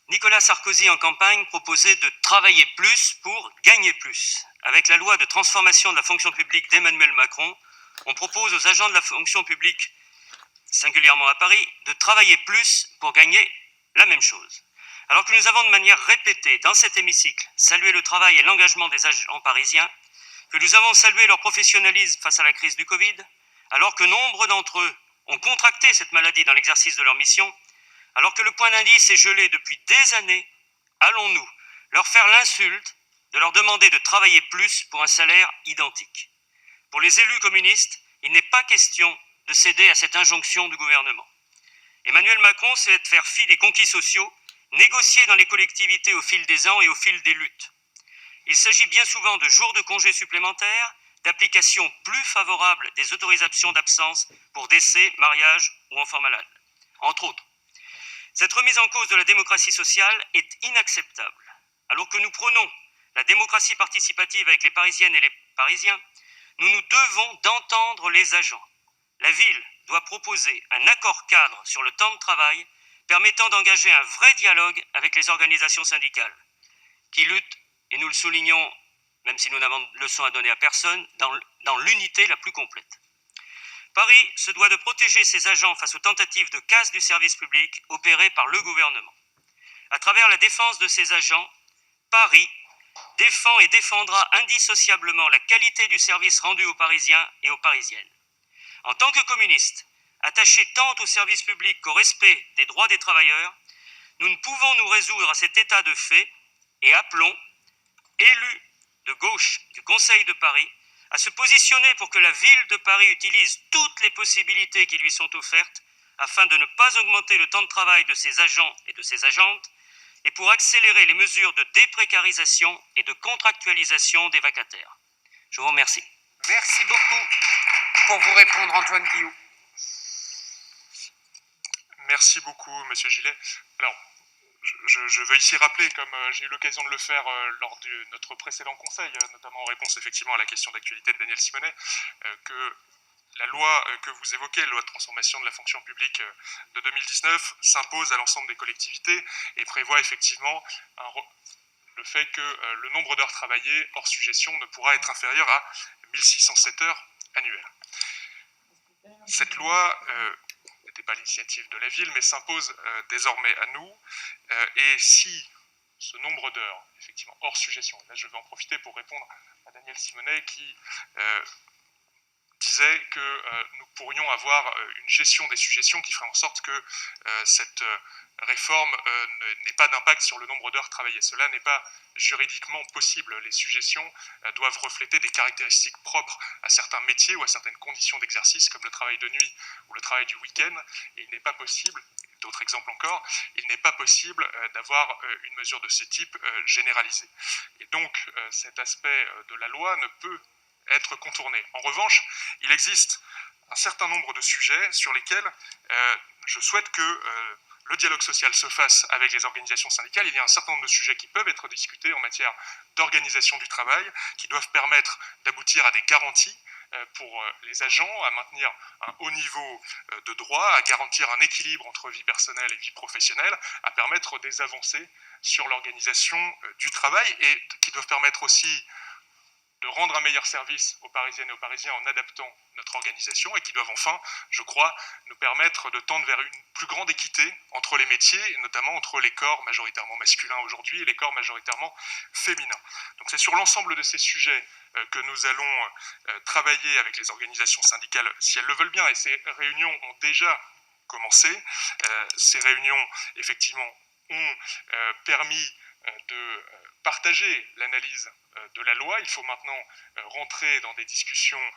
Nicolas Sarkozy en campagne proposait de travailler plus pour gagner plus. Avec la loi de transformation de la fonction publique d'Emmanuel Macron, on propose aux agents de la fonction publique, singulièrement à Paris, de travailler plus pour gagner la même chose. Alors que nous avons de manière répétée dans cet hémicycle salué le travail et l'engagement des agents parisiens, que nous avons salué leur professionnalisme face à la crise du Covid, alors que nombre d'entre eux ont contracté cette maladie dans l'exercice de leur mission, alors que le point d'indice est gelé depuis des années, allons-nous leur faire l'insulte de leur demander de travailler plus pour un salaire identique? Pour les élus communistes, il n'est pas question de céder à cette injonction du gouvernement. Emmanuel Macron sait faire fi des conquis sociaux, négociés dans les collectivités au fil des ans et au fil des luttes. Il s'agit bien souvent de jours de congés supplémentaires, d'applications plus favorables des autorisations d'absence pour décès, mariage ou enfants malades, entre autres. Cette remise en cause de la démocratie sociale est inacceptable. Alors que nous prônons la démocratie participative avec les Parisiennes et les Parisiens, nous nous devons d'entendre les agents. La ville doit proposer un accord cadre sur le temps de travail permettant d'engager un vrai dialogue avec les organisations syndicales qui luttent, et nous le soulignons, même si nous n'avons de leçon à donner à personne, dans l'unité la plus complète. Paris se doit de protéger ses agents face aux tentatives de casse du service public opérées par le gouvernement. À travers la défense de ses agents, Paris défend et défendra indissociablement la qualité du service rendu aux Parisiens et aux Parisiennes. En tant que communistes, attachés tant au service public qu'au respect des droits des travailleurs, nous ne pouvons nous résoudre à cet état de fait et appelons, élus de gauche du Conseil de Paris, à se positionner pour que la ville de Paris utilise toutes les possibilités qui lui sont offertes afin de ne pas augmenter le temps de travail de ses agents et de ses agentes et pour accélérer les mesures de déprécarisation et de contractualisation des vacataires. Je vous remercie. Merci beaucoup. Pour vous répondre, Antoine Guillou. Merci beaucoup, Monsieur Gillet. Alors, je veux ici rappeler, comme j'ai eu l'occasion de le faire lors de notre précédent conseil, notamment en réponse effectivement à la question d'actualité de Daniel Simonet, que la loi que vous évoquez, la loi de transformation de la fonction publique de 2019, s'impose à l'ensemble des collectivités et prévoit effectivement le fait que le nombre d'heures travaillées hors suggestion ne pourra être inférieur à 1607 heures annuelles. Cette loi n'était pas l'initiative de la ville, mais s'impose désormais à nous. Et si ce nombre d'heures, effectivement, hors suggestion, là je vais en profiter pour répondre à Daniel Simonet qui disait que nous pourrions avoir une gestion des suggestions qui ferait en sorte que cette réforme n'ait pas d'impact sur le nombre d'heures travaillées. Cela n'est pas juridiquement possible. Les suggestions doivent refléter des caractéristiques propres à certains métiers ou à certaines conditions d'exercice, comme le travail de nuit ou le travail du week-end. Et il n'est pas possible, d'autres exemples encore, il n'est pas possible d'avoir une mesure de ce type généralisée. Et donc, cet aspect de la loi ne peut être contourné. En revanche, il existe un certain nombre de sujets sur lesquels je souhaite que le dialogue social se fasse avec les organisations syndicales. Il y a un certain nombre de sujets qui peuvent être discutés en matière d'organisation du travail, qui doivent permettre d'aboutir à des garanties pour les agents, à maintenir un haut niveau de droit, à garantir un équilibre entre vie personnelle et vie professionnelle, à permettre des avancées sur l'organisation du travail et qui doivent permettre aussi de rendre un meilleur service aux Parisiennes et aux Parisiens en adaptant notre organisation et qui doivent enfin, je crois, nous permettre de tendre vers une plus grande équité entre les métiers, et notamment entre les corps majoritairement masculins aujourd'hui et les corps majoritairement féminins. Donc c'est sur l'ensemble de ces sujets que nous allons travailler avec les organisations syndicales, si elles le veulent bien, et ces réunions ont déjà commencé. Ces réunions, effectivement, ont permis de partager l'analyse de la loi. Il faut maintenant rentrer dans des discussions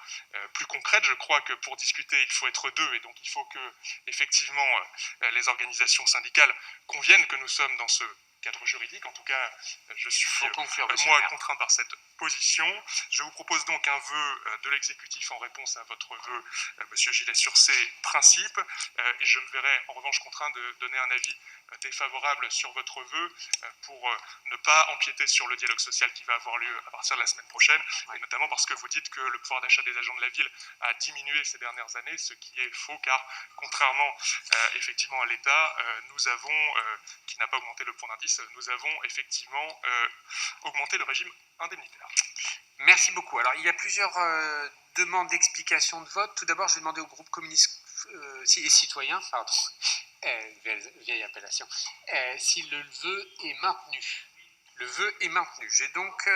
plus concrètes. Je crois que pour discuter, il faut être deux, et donc il faut que, effectivement, les organisations syndicales conviennent que nous sommes dans ce cadre juridique. En tout cas, je suis, moi, contraint par cette position. Je vous propose donc un vœu de l'exécutif en réponse à votre vœu, Monsieur Gillet, sur ces principes. Et je me verrai en revanche contraint de donner un avis défavorable sur votre vœu pour ne pas empiéter sur le dialogue social qui va avoir lieu à partir de la semaine prochaine, et notamment parce que vous dites que le pouvoir d'achat des agents de la ville a diminué ces dernières années, ce qui est faux, car contrairement effectivement à l'État, nous avons, qui n'a pas augmenté le point d'indice, nous avons effectivement augmenté le régime indemnitaire. Merci beaucoup. Alors, il y a plusieurs demandes d'explication de vote. Tout d'abord, je vais demander au groupe communiste et citoyen, pardon, vieille appellation, si le vœu est maintenu. Le vœu est maintenu. J'ai donc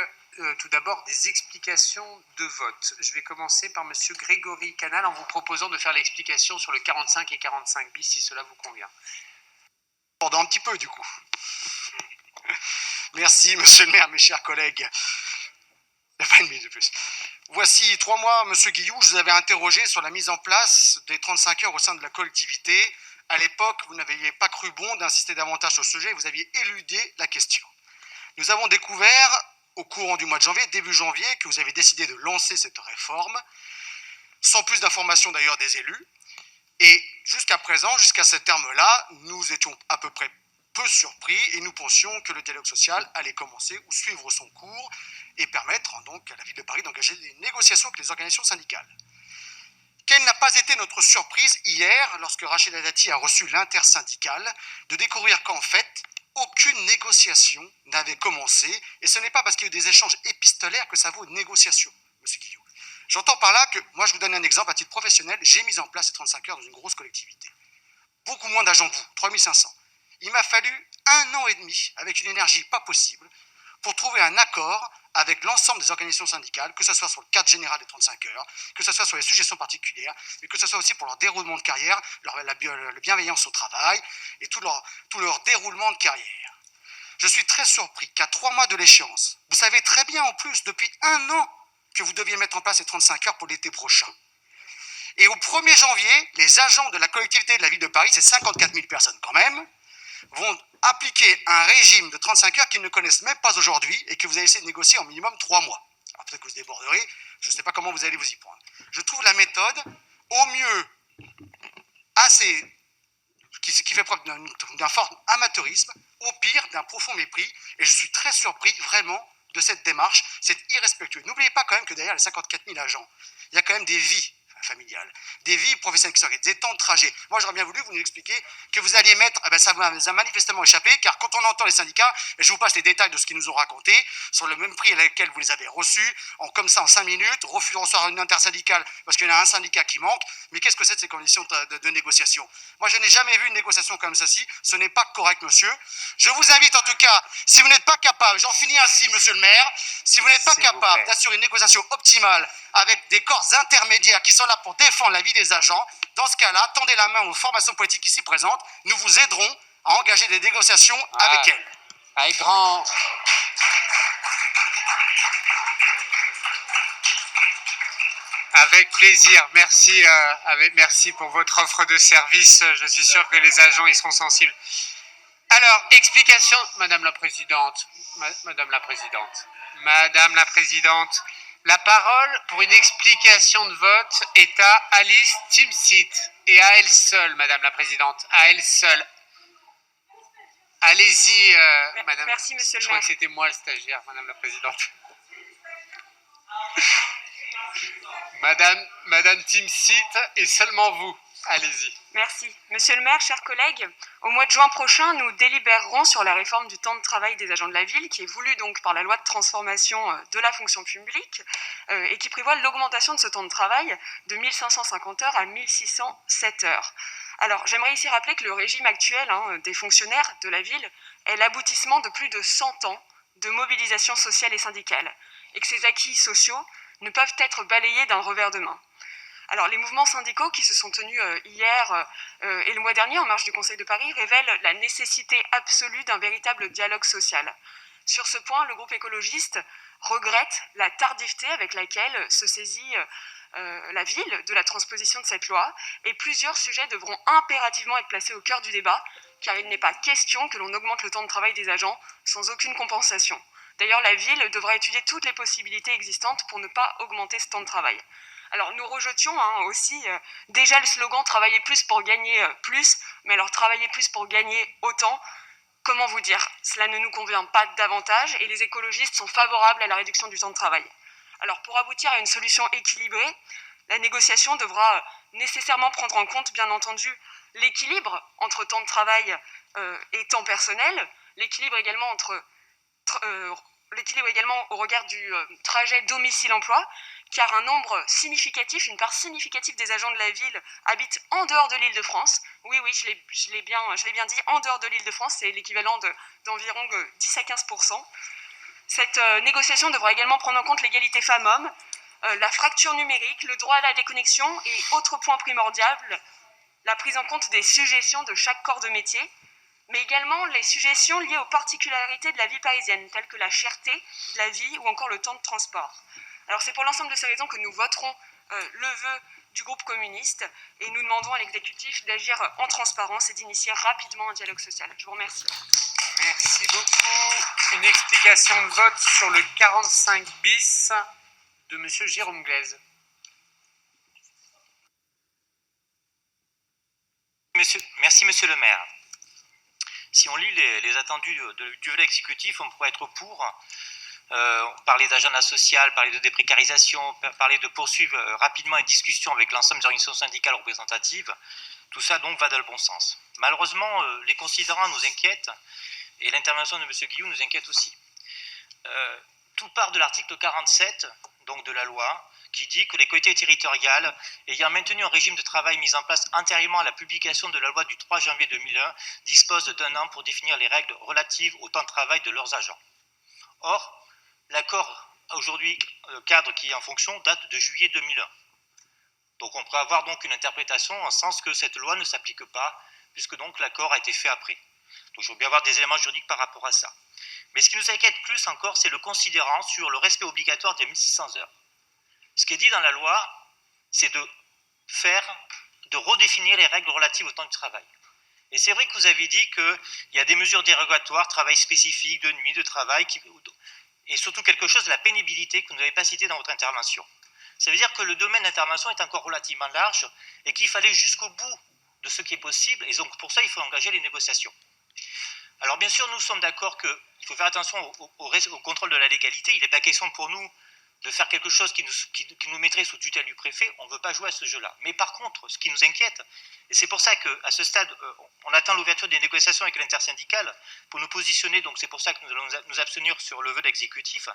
tout d'abord des explications de vote. Je vais commencer par Monsieur Grégory Canal en vous proposant de faire l'explication sur le 45 et 45 bis, si cela vous convient. Pendant un petit peu, du coup. Merci, monsieur le maire, mes chers collègues. Il n'y a pas une minute de plus. Voici 3 mois, monsieur Guillou, je vous avais interrogé sur la mise en place des 35 heures au sein de la collectivité. À l'époque, vous n'aviez pas cru bon d'insister davantage sur ce sujet, vous aviez éludé la question. Nous avons découvert, au courant du mois de janvier, début janvier, que vous avez décidé de lancer cette réforme, sans plus d'informations d'ailleurs des élus. Et jusqu'à présent, jusqu'à ce terme-là, nous étions à peu près peu surpris et nous pensions que le dialogue social allait commencer ou suivre son cours et permettre donc à la ville de Paris d'engager des négociations avec les organisations syndicales. Quelle n'a pas été notre surprise hier, lorsque Rachida Dati a reçu l'intersyndicale, de découvrir qu'en fait, aucune négociation n'avait commencé, et ce n'est pas parce qu'il y a eu des échanges épistolaires que ça vaut négociation, monsieur Guillaume. J'entends par là que, moi je vous donne un exemple à titre professionnel, j'ai mis en place les 35 heures dans une grosse collectivité. Beaucoup moins d'agents que vous, 3500. Il m'a fallu 1 an et demi, avec une énergie pas possible, pour trouver un accord avec l'ensemble des organisations syndicales, que ce soit sur le cadre général des 35 heures, que ce soit sur les suggestions particulières, mais que ce soit aussi pour leur déroulement de carrière, la bienveillance au travail et tout leur déroulement de carrière. Je suis très surpris qu'à 3 mois de l'échéance, vous savez très bien en plus, depuis 1 an, que vous deviez mettre en place les 35 heures pour l'été prochain. Et au 1er janvier, les agents de la collectivité de la ville de Paris, c'est 54 000 personnes quand même, vont appliquer un régime de 35 heures qu'ils ne connaissent même pas aujourd'hui et que vous allez essayer de négocier en minimum 3 mois. Alors peut-être que vous déborderez, je ne sais pas comment vous allez vous y prendre. Je trouve la méthode, au mieux, assez, qui fait preuve d'un fort amateurisme, au pire, d'un profond mépris, et je suis très surpris, vraiment, de cette démarche. C'est irrespectueux. N'oubliez pas quand même que derrière les 54 000 agents, il y a quand même des vies familiales, des vies professionnelles qui s'organisent, des temps de trajet. Moi, j'aurais bien voulu vous nous expliquer que vous alliez mettre, ça vous a manifestement échappé, car quand on entend les syndicats, et je vous passe les détails de ce qu'ils nous ont raconté, sur le même prix à laquelle vous les avez reçus, comme ça en 5 minutes, refus de recevoir une intersyndicale parce qu'il y en a un syndicat qui manque, mais qu'est-ce que c'est de ces conditions de négociation? Moi, je n'ai jamais vu une négociation comme celle-ci, ce n'est pas correct, monsieur. Je vous invite en tout cas, si vous n'êtes pas capable, j'en finis ainsi, monsieur le maire, si vous n'êtes pas capable d'assurer une négociation optimale avec des corps intermédiaires qui sont là pour défendre la vie des agents, dans ce cas-là, tendez la main aux formations politiques ici présentes, nous vous aiderons à engager des négociations avec elles. Avec grand... Avec plaisir, merci, merci pour votre offre de service, je suis sûr que les agents y seront sensibles. Alors, explication, Madame la Présidente, la parole pour une explication de vote est à Alice Timsit, et à elle seule, Madame la Présidente, à elle seule. Allez-y, Madame. Merci, Monsieur le Je maire. crois que c'était moi le stagiaire, Madame la Présidente. Madame Timsit, et seulement vous. Allez-y. Merci. Monsieur le maire, chers collègues, au mois de juin prochain, nous délibérerons sur la réforme du temps de travail des agents de la ville, qui est voulue donc par la loi de transformation de la fonction publique et qui prévoit l'augmentation de ce temps de travail de 1550 heures à 1607 heures. Alors, j'aimerais ici rappeler que le régime actuel des fonctionnaires de la ville est l'aboutissement de plus de 100 ans de mobilisation sociale et syndicale, et que ces acquis sociaux ne peuvent être balayés d'un revers de main. Alors, les mouvements syndicaux qui se sont tenus hier et le mois dernier en marge du Conseil de Paris révèlent la nécessité absolue d'un véritable dialogue social. Sur ce point, le groupe écologiste regrette la tardiveté avec laquelle se saisit la ville de la transposition de cette loi, et plusieurs sujets devront impérativement être placés au cœur du débat, car il n'est pas question que l'on augmente le temps de travail des agents sans aucune compensation. D'ailleurs, la ville devra étudier toutes les possibilités existantes pour ne pas augmenter ce temps de travail. Alors nous rejetions aussi déjà le slogan « Travailler plus pour gagner plus », mais alors travailler plus pour gagner autant, comment vous dire, cela ne nous convient pas davantage et les écologistes sont favorables à la réduction du temps de travail. Alors pour aboutir à une solution équilibrée, la négociation devra nécessairement prendre en compte, bien entendu, l'équilibre entre temps de travail et temps personnel, l'équilibre également au regard du trajet domicile-emploi, car un nombre significatif, une part significative des agents de la ville habitent en dehors de l'Île-de-France. Oui, je l'ai bien dit, en dehors de l'Île-de-France, c'est l'équivalent d'environ 10 à 15%. Cette négociation devra également prendre en compte l'égalité femmes-hommes, la fracture numérique, le droit à la déconnexion et, autre point primordial, la prise en compte des suggestions de chaque corps de métier, mais également les suggestions liées aux particularités de la vie parisienne, telles que la cherté de la vie ou encore le temps de transport. Alors c'est pour l'ensemble de ces raisons que nous voterons le vœu du groupe communiste et nous demandons à l'exécutif d'agir en transparence et d'initier rapidement un dialogue social. Je vous remercie. Merci beaucoup. Une explication de vote sur le 45 bis de M. Jérôme Glaise. Merci Monsieur le maire. Si on lit les attendus du volet exécutif, on pourrait être pour parler d'agenda social, parler de déprécarisation, parler de poursuivre rapidement une discussion avec l'ensemble des organisations syndicales représentatives. Tout ça donc va dans le bon sens. Malheureusement, les considérants nous inquiètent et l'intervention de M. Guillou nous inquiète aussi. Tout part de l'article 47 donc de la loi qui dit que les collectivités territoriales ayant maintenu un régime de travail mis en place antérieurement à la publication de la loi du 3 janvier 2001 disposent d'1 an pour définir les règles relatives au temps de travail de leurs agents. Or, l'accord aujourd'hui cadre qui est en fonction date de juillet 2001. Donc on pourrait avoir donc une interprétation en sens que cette loi ne s'applique pas puisque donc l'accord a été fait après. Donc je veux bien avoir des éléments juridiques par rapport à ça. Mais ce qui nous inquiète plus encore, c'est le considérant sur le respect obligatoire des 1600 heures. Ce qui est dit dans la loi, c'est de redéfinir les règles relatives au temps de travail. Et c'est vrai que vous avez dit qu'il y a des mesures dérogatoires, travail spécifique, de nuit, de travail, et surtout quelque chose de la pénibilité que vous n'avez pas cité dans votre intervention. Ça veut dire que le domaine d'intervention est encore relativement large et qu'il fallait jusqu'au bout de ce qui est possible, et donc pour ça il faut engager les négociations. Alors bien sûr, nous sommes d'accord qu'il faut faire attention au contrôle de la légalité. Il n'est pas question pour nous de faire quelque chose qui nous mettrait sous tutelle du préfet. On ne veut pas jouer à ce jeu-là. Mais par contre, ce qui nous inquiète, et c'est pour ça qu'à ce stade, on attend l'ouverture des négociations avec l'intersyndicale pour nous positionner, donc c'est pour ça que nous allons nous abstenir sur le vœu d'exécutif,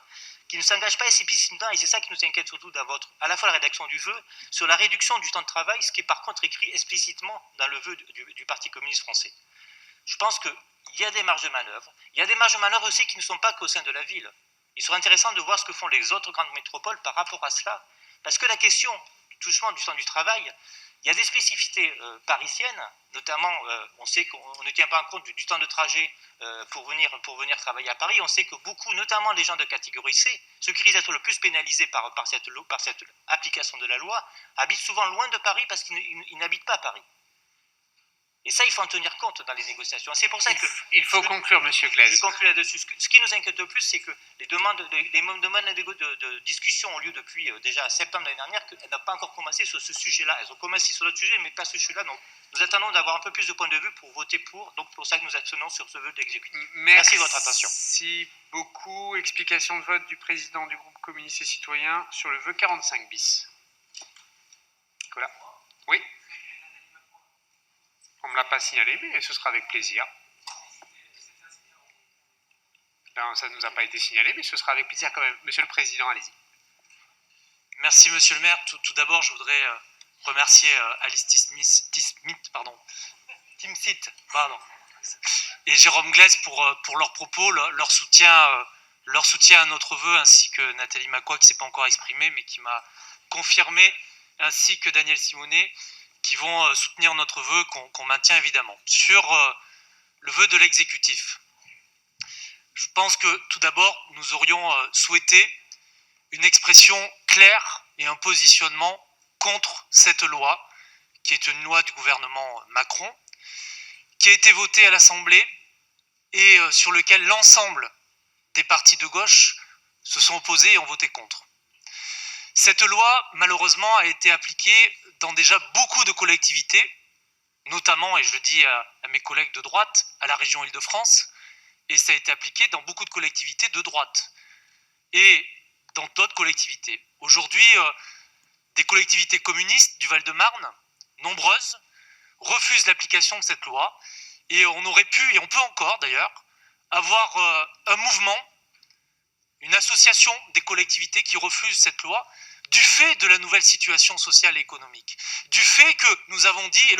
qui ne s'engage pas explicitement, et c'est ça qui nous inquiète surtout dans à la fois la rédaction du vœu, sur la réduction du temps de travail, ce qui est par contre écrit explicitement dans le vœu du Parti communiste français. Je pense qu'il y a des marges de manœuvre. Il y a des marges de manœuvre aussi qui ne sont pas qu'au sein de la ville. Il serait intéressant de voir ce que font les autres grandes métropoles par rapport à cela. Parce que la question, touchement du temps du travail, il y a des spécificités parisiennes, notamment, on sait qu'on ne tient pas compte du temps de trajet pour venir travailler à Paris. On sait que beaucoup, notamment les gens de catégorie C, ceux qui risquent d'être le plus pénalisés par cette application de la loi, habitent souvent loin de Paris parce qu'ils n'habitent pas à Paris. Et ça, il faut en tenir compte dans les négociations. C'est pour ça que... Il faut conclure, M. Glaise. Je conclue là-dessus. Ce qui nous inquiète le plus, c'est que les demandes de discussion ont lieu depuis déjà septembre l'année dernière, qu'elles n'ont pas encore commencé sur ce sujet-là. Elles ont commencé sur d'autres sujets, mais pas ce sujet-là. Donc, nous attendons d'avoir un peu plus de points de vue pour voter pour. Donc, c'est pour ça que nous abstenons sur ce vœu d'exécutif. Merci de votre attention. Merci beaucoup. Explication de vote du président du groupe communiste et citoyen sur le vœu 45 bis. Nicolas. Oui. On ne me l'a pas signalé, mais ce sera avec plaisir. Ben, ça ne nous a pas été signalé, mais ce sera avec plaisir quand même. Monsieur le Président, allez-y. Merci, Monsieur le maire. Tout d'abord, je voudrais remercier Alice Timsit et Jérôme Glaise pour leurs propos, leur soutien à notre vœu, ainsi que Nathalie Macquoy, qui ne s'est pas encore exprimée, mais qui m'a confirmé, ainsi que Daniel Simonet, qui vont soutenir notre vœu qu'on maintient évidemment. Sur le vœu de l'exécutif, je pense que tout d'abord, nous aurions souhaité une expression claire et un positionnement contre cette loi, qui est une loi du gouvernement Macron, qui a été votée à l'Assemblée et sur lequel l'ensemble des partis de gauche se sont opposés et ont voté contre. Cette loi, malheureusement, a été appliquée dans déjà beaucoup de collectivités, notamment, et je le dis à mes collègues de droite, à la région Île-de-France, et ça a été appliqué dans beaucoup de collectivités de droite et dans d'autres collectivités. Aujourd'hui, des collectivités communistes du Val-de-Marne, nombreuses, refusent l'application de cette loi, et on aurait pu, et on peut encore d'ailleurs, avoir un mouvement, une association des collectivités qui refusent cette loi du fait de la nouvelle situation sociale et économique, du fait que nous avons dit, et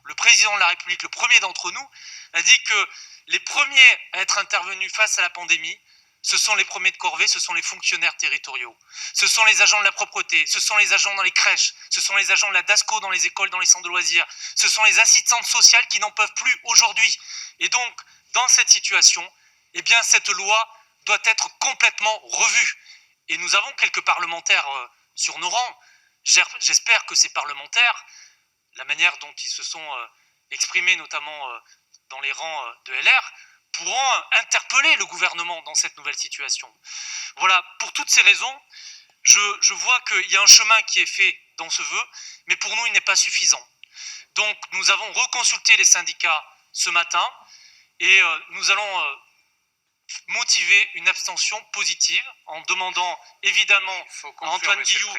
le président de la République, le premier d'entre nous, a dit que les premiers à être intervenus face à la pandémie, ce sont les premiers de corvée, ce sont les fonctionnaires territoriaux, ce sont les agents de la propreté, ce sont les agents dans les crèches, ce sont les agents de la DASCO dans les écoles, dans les centres de loisirs, ce sont les assistantes sociales qui n'en peuvent plus aujourd'hui. Et donc, dans cette situation, eh bien, cette loi doit être complètement revue. Et nous avons quelques parlementaires sur nos rangs. J'espère que ces parlementaires, la manière dont ils se sont exprimés, notamment dans les rangs de LR, pourront interpeller le gouvernement dans cette nouvelle situation. Voilà, pour toutes ces raisons, je vois qu'il y a un chemin qui est fait dans ce vœu, mais pour nous, il n'est pas suffisant. Donc, nous avons reconsulté les syndicats ce matin et nous allons motiver une abstention positive en demandant évidemment à Antoine Guillou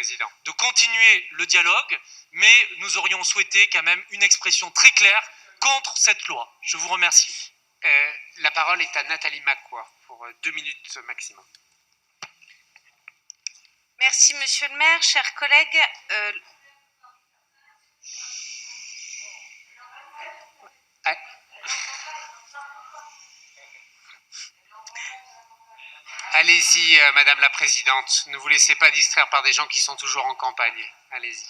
de continuer le dialogue, mais nous aurions souhaité quand même une expression très claire contre cette loi. Je vous remercie. La parole est à Nathalie Macquart pour 2 minutes maximum. Merci Monsieur le maire, chers collègues. Allez-y, Madame la Présidente. Ne vous laissez pas distraire par des gens qui sont toujours en campagne. Allez-y.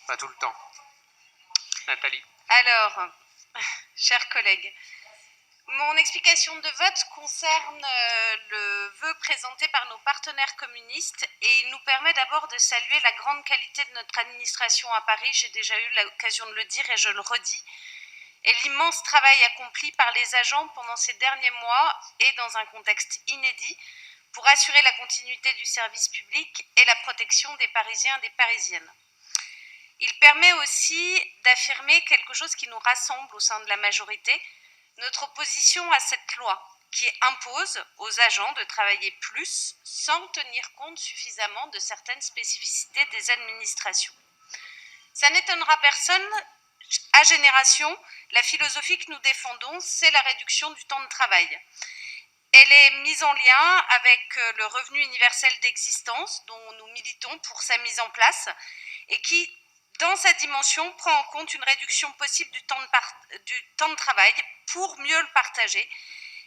Pas tout le temps. Nathalie. Alors, chers collègues, mon explication de vote concerne le vœu présenté par nos partenaires communistes et il nous permet d'abord de saluer la grande qualité de notre administration à Paris. J'ai déjà eu l'occasion de le dire et je le redis. Et l'immense travail accompli par les agents pendant ces derniers mois et dans un contexte inédit pour assurer la continuité du service public et la protection des Parisiens et des Parisiennes. Il permet aussi d'affirmer quelque chose qui nous rassemble au sein de la majorité, notre opposition à cette loi qui impose aux agents de travailler plus sans tenir compte suffisamment de certaines spécificités des administrations. Ça n'étonnera personne. À Génération, la philosophie que nous défendons, c'est la réduction du temps de travail. Elle est mise en lien avec le revenu universel d'existence dont nous militons pour sa mise en place et qui, dans sa dimension, prend en compte une réduction possible du temps de travail pour mieux le partager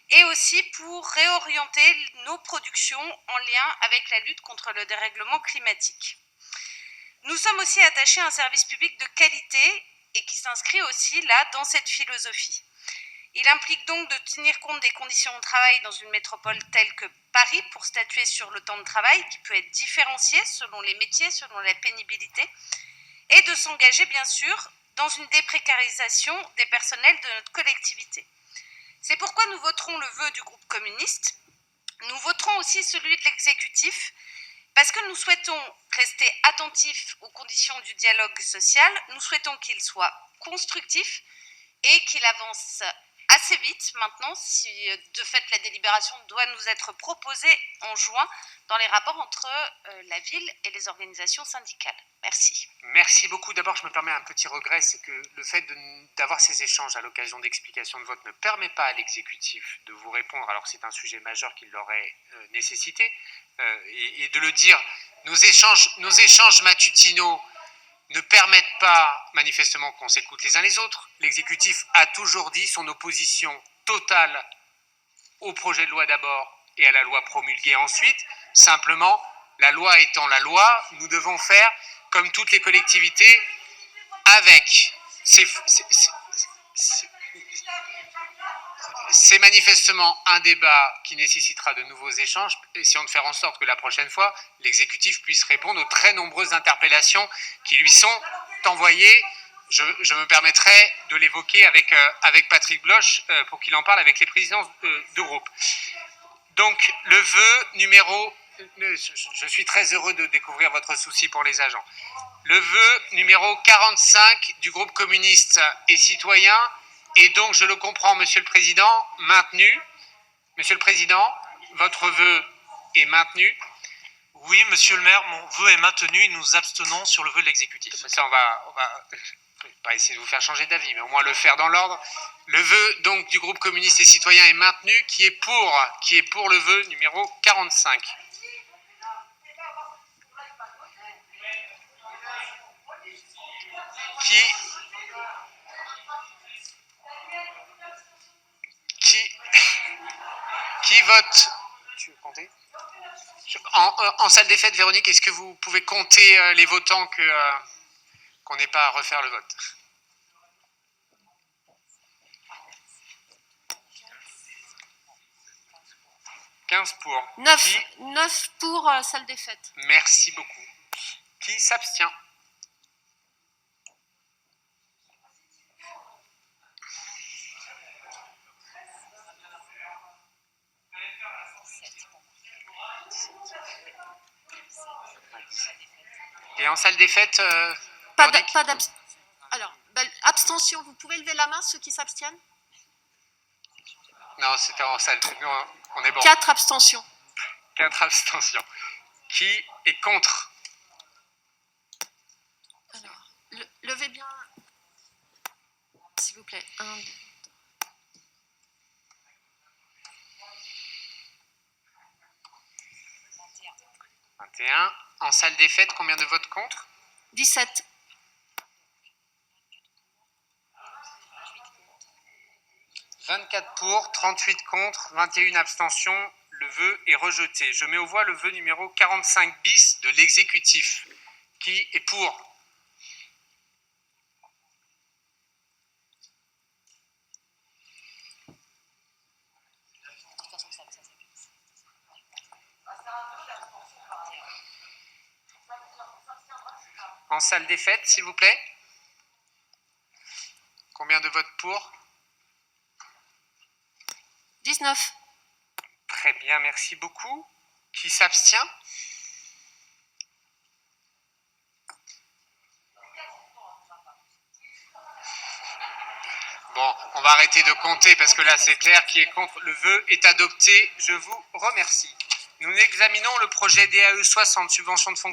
et aussi pour réorienter nos productions en lien avec la lutte contre le dérèglement climatique. Nous sommes aussi attachés à un service public de qualité et qui s'inscrit aussi là dans cette philosophie. Il implique donc de tenir compte des conditions de travail dans une métropole telle que Paris pour statuer sur le temps de travail qui peut être différencié selon les métiers, selon la pénibilité, et de s'engager bien sûr dans une déprécarisation des personnels de notre collectivité. C'est pourquoi nous voterons le vœu du groupe communiste. Nous voterons aussi celui de l'exécutif parce que nous souhaitons rester attentifs aux conditions du dialogue social, nous souhaitons qu'il soit constructif et qu'il avance assez vite maintenant, si de fait la délibération doit nous être proposée en juin dans les rapports entre la ville et les organisations syndicales. Merci. Merci beaucoup. D'abord, je me permets un petit regret, c'est que le fait d'avoir ces échanges à l'occasion d'explications de vote ne permet pas à l'exécutif de vous répondre, alors que c'est un sujet majeur qu'il l'aurait nécessité. Et de le dire, nos échanges matutinaux ne permettent pas manifestement qu'on s'écoute les uns les autres. L'exécutif a toujours dit son opposition totale au projet de loi d'abord et à la loi promulguée ensuite. Simplement, la loi étant la loi, nous devons faire comme toutes les collectivités avec. C'est manifestement un débat qui nécessitera de nouveaux échanges. Essayons de faire en sorte que la prochaine fois, l'exécutif puisse répondre aux très nombreuses interpellations qui lui sont envoyées je me permettrai de l'évoquer avec Patrick Bloch pour qu'il en parle avec les présidents de groupe. Donc, le vœu numéro... Je suis très heureux de découvrir votre souci pour les agents. Le vœu numéro 45 du groupe communiste et citoyen est donc, je le comprends, Monsieur le Président, maintenu. Monsieur le Président, votre vœu est maintenu. Oui, monsieur le maire, mon vœu est maintenu et nous abstenons sur le vœu de l'exécutif. Ça, on va pas essayer de vous faire changer d'avis, mais au moins le faire dans l'ordre. Le vœu donc du groupe communiste et citoyen est maintenu, qui est pour le vœu numéro 45. Qui vote? Tu veux compter? En salle des fêtes, Véronique, est-ce que vous pouvez compter les votants qu'on n'ait pas à refaire le vote? « 15 pour. 9 pour salle des fêtes. Merci beaucoup. Qui s'abstient? Et en salle des fêtes, Pas d'abstention. Alors, abstention, vous pouvez lever la main, ceux qui s'abstiennent? Non, c'était en salle. Non, on est bon. 4 abstentions. 4 abstentions. Qui est contre? Alors, levez bien, s'il vous plaît. 1, 2. 21. En salle des fêtes, combien de votes contre? 17. 24 pour, 38 contre, 21 abstentions. Le vœu est rejeté. Je mets aux voix le vœu numéro 45 bis de l'exécutif. Qui est pour? En salle des fêtes, s'il vous plaît. Combien de votes pour? 19. Très bien, merci beaucoup. Qui s'abstient? Bon, on va arrêter de compter parce que là c'est clair qui est contre. Le vœu est adopté. Je vous remercie. Nous examinons le projet DAE 60, subvention de fonctionnement.